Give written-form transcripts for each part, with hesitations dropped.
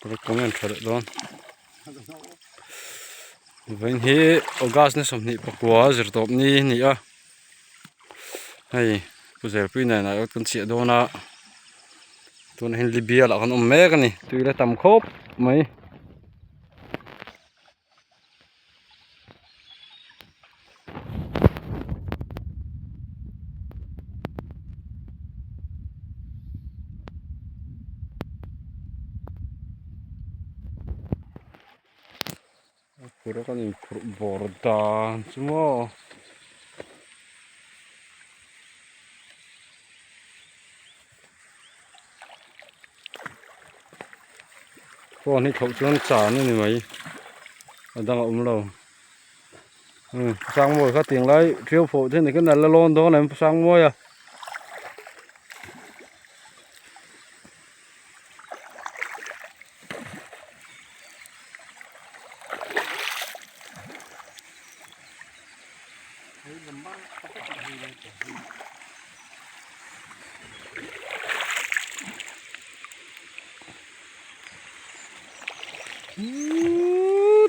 tôi comment thật đó vậy thì August này xong thì bắt qua rồi top ni nhỉ à hay bây giờ pin này là con chị đó na tôi này Libya là con ông mẹ cái này tuy là tầm khốp mấy cái đó con bò đà semua con này khẩu chuông trả nữa này mấy ở đang ôm lâu sang mồi các tiếng lấy phiêu phổ thế này cái này là lon đó này sang mồi à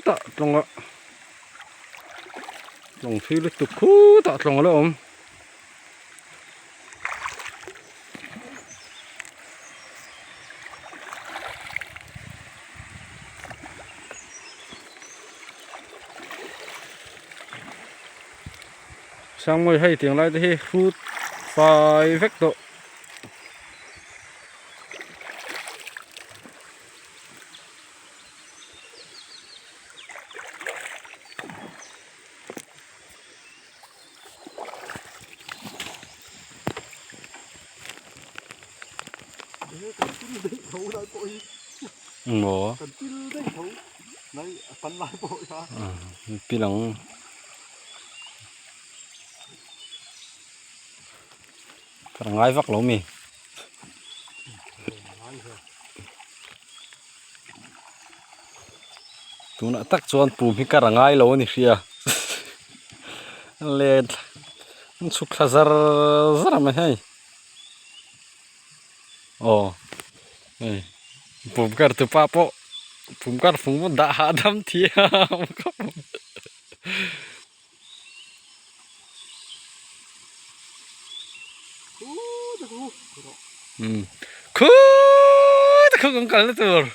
tạ Tlawng ạ Tlawng phi lít tục khú tạ Tlawng đó ông sang mồi hay tiếng lại thì phút phải vách độ ngõ pi lăng cái ngay vắt lỗ mi tụi nó tắc chuan pum hi cái ngay lỗ này xia lên suk khazar zara mà hay ồ pum cái tu pa po pum cái phung mo đã hạ đam thia khu ta không còn cần nữa rồi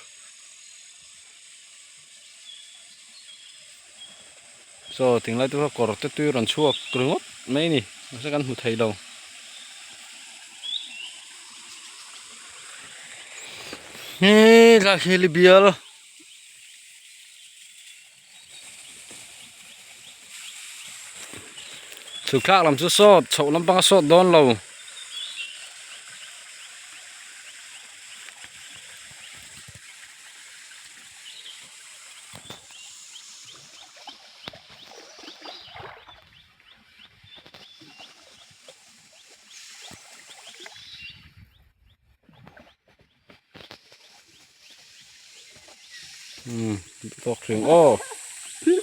so tiếng lại tôi có cọt tôi rắn chuột cứng ngót mấy nè nó sẽ gắn một thầy đầu nè là Libya lo sự khác làm chút sốt chậu lắm băng sốt đón lâu tóc rừng ô